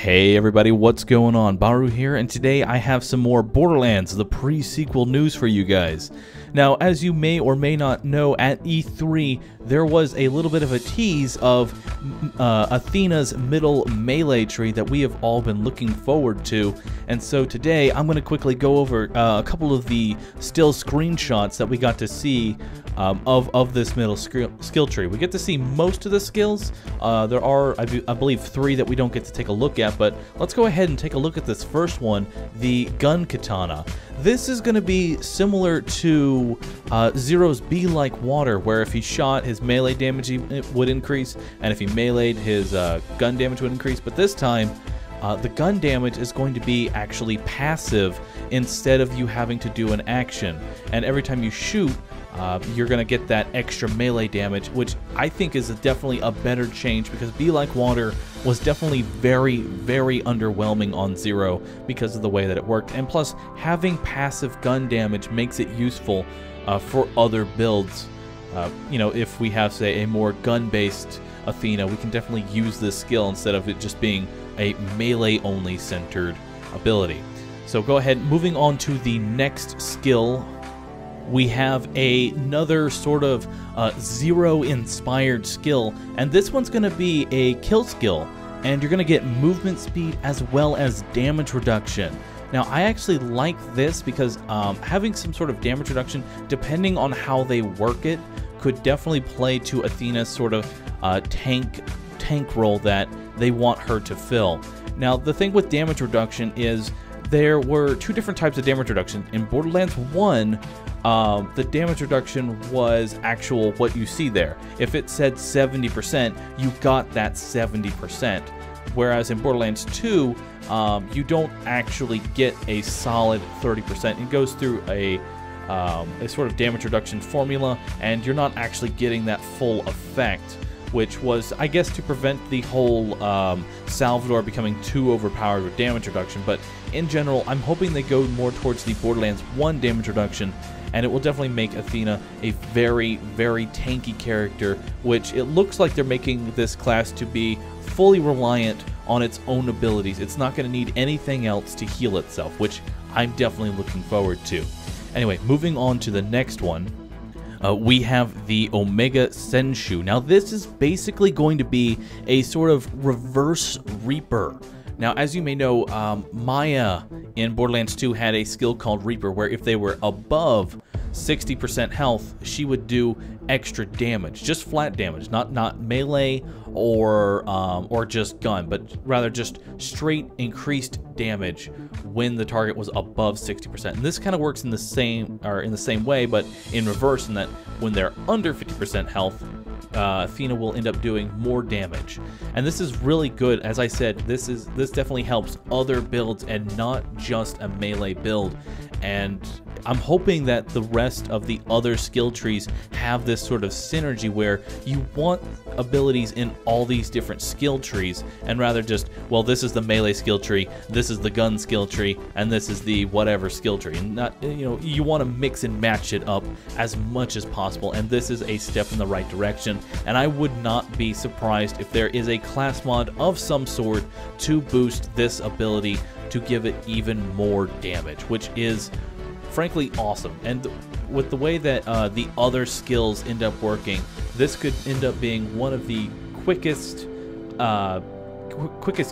Hey everybody, what's going on? Bahroo here, and today I have some more Borderlands, the pre-sequel news for you guys. Now, as you may or may not know, at E3, there was a little bit of a tease of Athena's middle melee tree that we have all been looking forward to. And so today, I'm going to quickly go over a couple of the still screenshots that we got to see of this middle skill tree. We get to see most of the skills. There are, I believe, 3 that we don't get to take a look at, but let's go ahead and take a look at this first one, the gun katana. This is going to be similar to Zero's Be Like Water, where if he shot, his melee damage would increase, and if he meleeed, his gun damage would increase. But this time, the gun damage is going to be actually passive instead of you having to do an action. And every time you shoot, you're going to get that extra melee damage, which I think is definitely a better change, because Be Like Water was definitely very, very underwhelming on Zero because of the way that it worked. And plus, having passive gun damage makes it useful for other builds. You know, if we have, say, a more gun-based Athena, we can definitely use this skill instead of it just being a melee-only centered ability. So go ahead, moving on to the next skill. We have another sort of Zero-inspired skill, and this one's going to be a kill skill, and you're going to get movement speed as well as damage reduction. Now, I actually like this because having some sort of damage reduction, depending on how they work it, could definitely play to Athena's sort of tank role that they want her to fill. Now, the thing with damage reduction is there were 2 different types of damage reduction. In Borderlands 1, the damage reduction was actual what you see there. If it said 70%, you got that 70%. Whereas in Borderlands 2, you don't actually get a solid 30%. It goes through a sort of damage reduction formula, and you're not actually getting that full effect, which was, I guess, to prevent the whole Salvador becoming too overpowered with damage reduction. But in general, I'm hoping they go more towards the Borderlands 1 damage reduction, and it will definitely make Athena a very, very tanky character, which it looks like they're making this class to be fully reliant on its own abilities. It's not going to need anything else to heal itself, which I'm definitely looking forward to. Anyway, moving on to the next one. We have the Omega Senshu. Now, this is basically going to be a sort of reverse Reaper. Now, as you may know, Maya in Borderlands 2 had a skill called Reaper, where if they were above 60% health, she would do extra damage, just flat damage, not melee or just gun, but rather just straight increased damage when the target was above 60%. And this kind of works in the same way, but in reverse, in that when they're under 50% health, Athena will end up doing more damage. And this is really good. As I said, this definitely helps other builds and not just a melee build. And I'm hoping that the rest of the other skill trees have this sort of synergy where you want abilities in all these different skill trees, and rather just, well, this is the melee skill tree, this is the gun skill tree, and this is the whatever skill tree. And not, you know, you want to mix and match it up as much as possible, and this is a step in the right direction. And I would not be surprised if there is a class mod of some sort to boost this ability to give it even more damage, which is frankly awesome. And with the way that the other skills end up working, this could end up being one of the quickest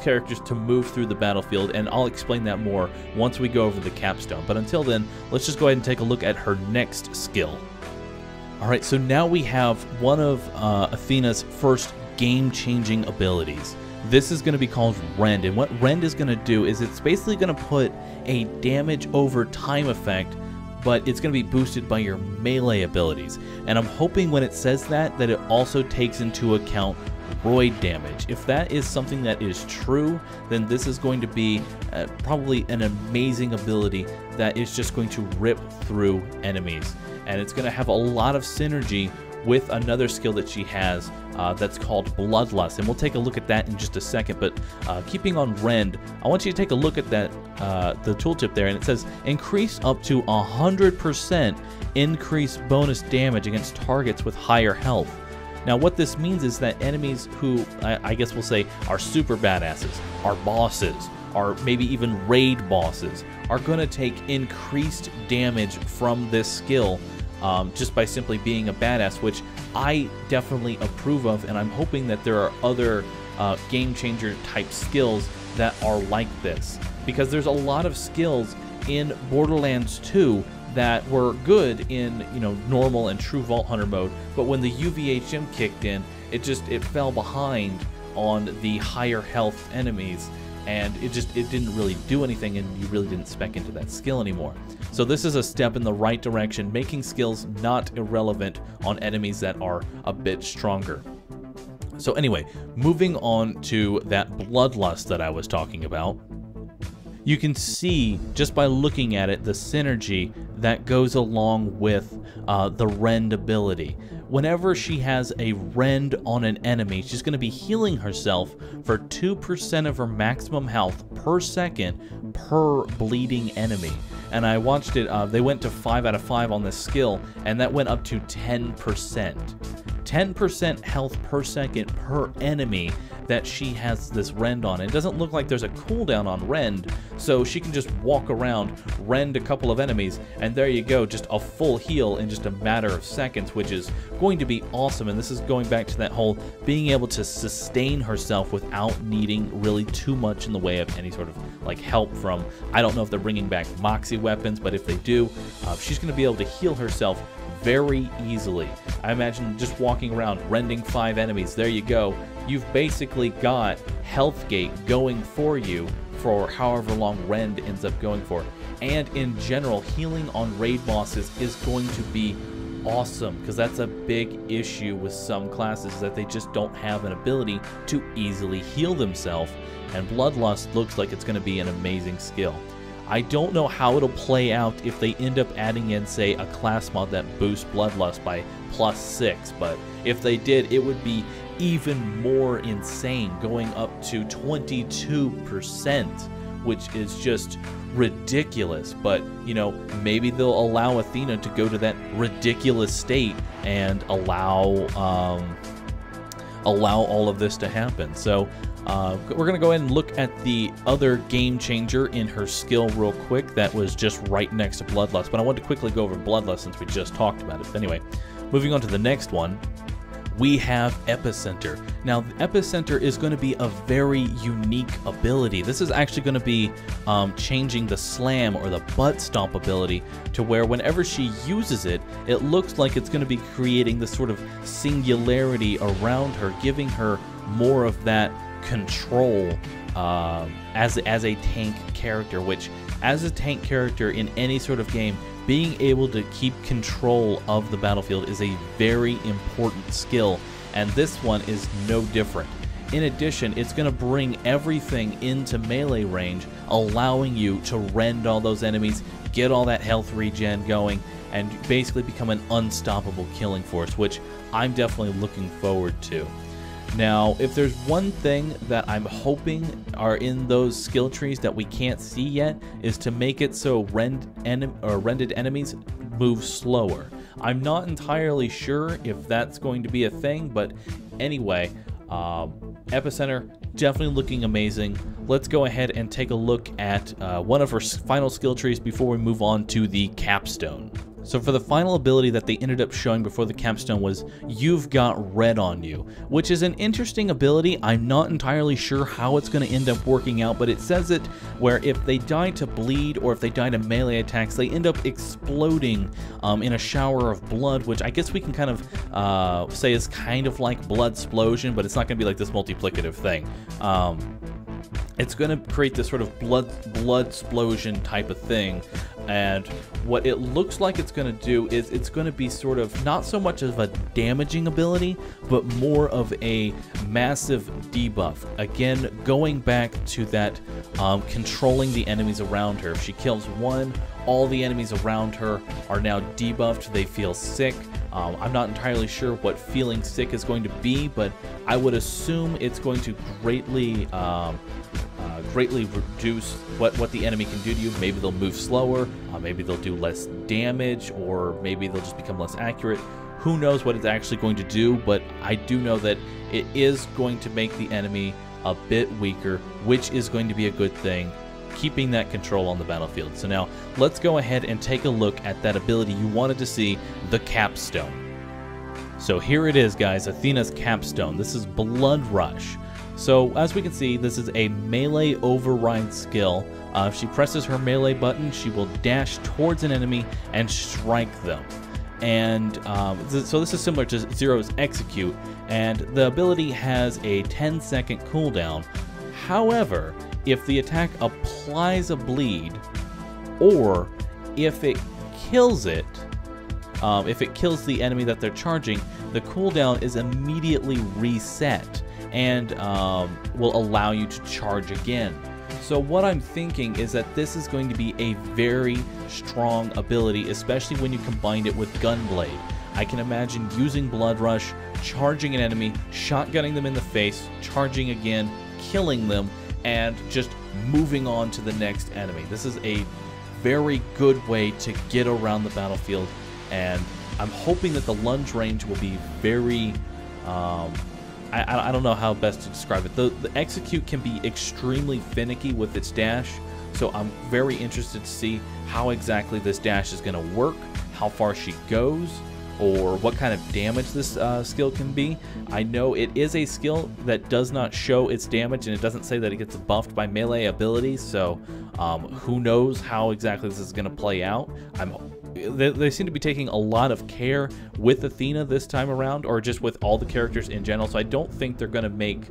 characters to move through the battlefield, and I'll explain that more once we go over the capstone. But until then, let's just go ahead and take a look at her next skill. Alright, so now we have one of Athena's first game-changing abilities. This is going to be called Rend, and what Rend is going to do is it's basically going to put a damage over time effect, but it's going to be boosted by your melee abilities. And I'm hoping when it says that it also takes into account roid damage. If that is something that is true, then this is going to be probably an amazing ability that is just going to rip through enemies. And it's going to have a lot of synergy with another skill that she has that's called Bloodlust, and we'll take a look at that in just a second. But keeping on Rend, I want you to take a look at that the tooltip there, and it says increase up to 100% increase bonus damage against targets with higher health. Now what this means is that enemies who, I guess we'll say, are super badasses, are bosses, are maybe even raid bosses, are going to take increased damage from this skill just by simply being a badass, which I definitely approve of, and I'm hoping that there are other game changer type skills that are like this, because there's a lot of skills in Borderlands 2 that were good in, you know, normal and true Vault Hunter mode, but when the UVHM kicked in, it fell behind on the higher health enemies, and it didn't really do anything, and you really didn't spec into that skill anymore. So this is a step in the right direction, making skills not irrelevant on enemies that are a bit stronger. So anyway, moving on to that bloodlust that I was talking about. You can see, just by looking at it, the synergy that goes along with the Rend ability. Whenever she has a Rend on an enemy, she's going to be healing herself for 2% of her maximum health per second per bleeding enemy. And I watched it, they went to 5 out of 5 on this skill, and that went up to 10%. 10% health per second per enemy that she has this Rend on. It doesn't look like there's a cooldown on Rend, so she can just walk around, Rend a couple of enemies, and there you go, just a full heal in just a matter of seconds, which is going to be awesome. And this is going back to that whole being able to sustain herself without needing really too much in the way of any sort of like help from, I don't know if they're bringing back Moxie weapons, but if they do, she's going to be able to heal herself very easily. I imagine just walking around, rending 5 enemies, there you go. You've basically got health gate going for you for however long Rend ends up going for. And in general, healing on raid bosses is going to be awesome, because that's a big issue with some classes, that they just don't have an ability to easily heal themselves, and Bloodlust looks like it's going to be an amazing skill. I don't know how it'll play out if they end up adding in, say, a class mod that boosts Bloodlust by +6, but if they did, it would be even more insane, going up to 22%, which is just ridiculous. But, you know, maybe they'll allow Athena to go to that ridiculous state and allow all of this to happen. So we're going to go ahead and look at the other game changer in her skill real quick that was just right next to Bloodlust. But I want to quickly go over Bloodlust since we just talked about it. But anyway, moving on to the next one, we have Epicenter. Now, the Epicenter is going to be a very unique ability. This is actually going to be changing the slam or the butt stomp ability to where whenever she uses it, it looks like it's going to be creating this sort of singularity around her, giving her more of that control as a tank character, which as a tank character in any sort of game, being able to keep control of the battlefield is a very important skill, and this one is no different. In addition, it's going to bring everything into melee range, allowing you to rend all those enemies, get all that health regen going, and basically become an unstoppable killing force, which I'm definitely looking forward to. Now, if there's one thing that I'm hoping are in those skill trees that we can't see yet, is to make it so rended enemies move slower. I'm not entirely sure if that's going to be a thing, but anyway, Epicenter definitely looking amazing. Let's go ahead and take a look at one of her final skill trees before we move on to the capstone. So for the final ability that they ended up showing before the capstone was You've Got Red on You, which is an interesting ability. I'm not entirely sure how it's going to end up working out, but it says it where if they die to bleed or if they die to melee attacks, they end up exploding in a shower of blood, which I guess we can kind of say is kind of like blood explosion, but it's not going to be like this multiplicative thing. It's going to create this sort of blood explosion type of thing, and what it looks like it's going to do is it's going to be sort of not so much of a damaging ability, but more of a massive debuff. Again, going back to that controlling the enemies around her. If she kills one, all the enemies around her are now debuffed. They feel sick. I'm not entirely sure what feeling sick is going to be, but I would assume it's going to greatly reduce what the enemy can do to you. Maybe they'll move slower, maybe they'll do less damage, or maybe they'll just become less accurate. Who knows what it's actually going to do, but I do know that it is going to make the enemy a bit weaker, which is going to be a good thing, keeping that control on the battlefield. So now let's go ahead and take a look at that ability you wanted to see, the capstone. So here it is, guys, Athena's capstone. This is Blood Rush. So as we can see, this is a melee override skill. If she presses her melee button, she will dash towards an enemy and strike them. And so this is similar to Zero's Execute, and the ability has a 10-second cooldown. However, if the attack applies a bleed, or if it kills it, if it kills the enemy that they're charging, the cooldown is immediately reset and will allow you to charge again. So what I'm thinking is that this is going to be a very strong ability, especially when you combine it with Gunblade. I can imagine using Blood Rush, charging an enemy, shotgunning them in the face, charging again, killing them, and just moving on to the next enemy. This is a very good way to get around the battlefield, and I'm hoping that the lunge range will be very I don't know how best to describe it. The execute can be extremely finicky with its dash, so I'm very interested to see how exactly this dash is going to work, how far she goes, or what kind of damage this skill can be. I know it is a skill that does not show its damage, and it doesn't say that it gets buffed by melee abilities, so who knows how exactly this is going to play out. They seem to be taking a lot of care with Athena this time around, or just with all the characters in general, so I don't think they're going to make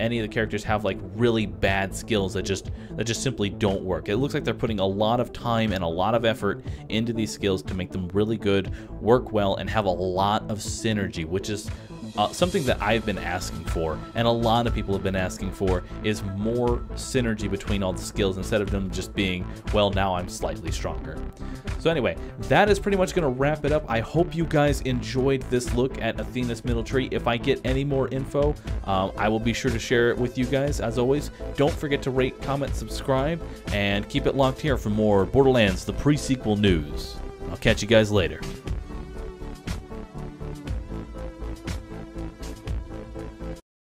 any of the characters have like really bad skills that just simply don't work. It looks like they're putting a lot of time and a lot of effort into these skills to make them really good, work well, and have a lot of synergy, which is something that I've been asking for, and a lot of people have been asking for, is more synergy between all the skills instead of them just being, well, now I'm slightly stronger. So anyway, that is pretty much going to wrap it up. I hope you guys enjoyed this look at Athena's middle tree. If I get any more info, I will be sure to share it with you guys. As always, don't forget to rate, comment, subscribe, and keep it locked here for more Borderlands, the pre-sequel news. I'll catch you guys later.